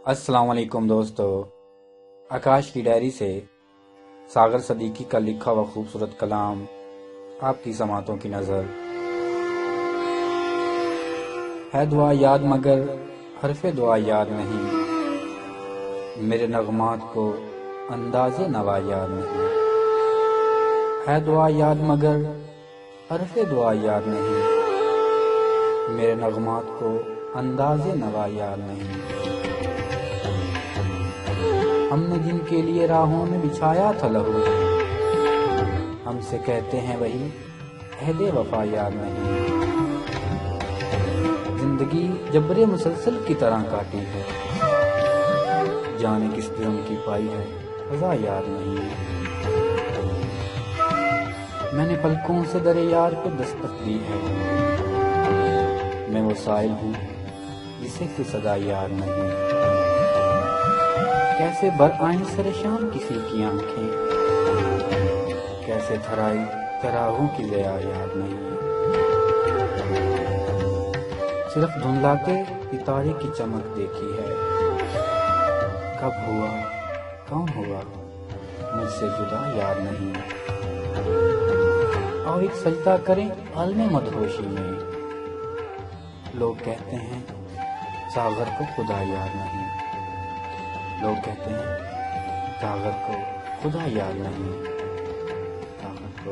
अस्सलाम वालेकुम दोस्तों। आकाश की डायरी से सागर सदीकी का लिखा हुआ खूबसूरत कलाम आपकी समातों की नज़र। है दुआ याद मगर हरफ़े दुआ याद नहीं, मेरे नगमात को अंदाज़े नवा याद नहीं। है दुआ याद मगर हरफ़े दुआ याद नहीं, मेरे नगमात को अंदाज़े नवा याद नहीं। हमने जिनके लिए राहों में बिछाया था लहू, हमसे कहते हैं वही अहदे वफा याद नहीं। जिंदगी जबरे मुसलसल की तरह काटी है, जाने किस जुर्म की पाई है सज़ा याद नहीं। मैंने पलकों से दरे यार को दस्तक दी है, मैं वो साइल हूँ जिसे कोई सदा याद नहीं। कैसे बर आईं सरे शाम किसी की आंखें, कैसे थराई तराहों की ज़या याद नहीं। सिर्फ धुंधला के सितारे की चमक देखी है, कब हुआ कौन हुआ मुझसे जुदा याद नहीं। और एक सजदा करें आलमे मदहोशी में, लोग कहते हैं सागर को खुदा याद नहीं। लोग कहते हैं सागर को खुदा याद नहीं, सागर को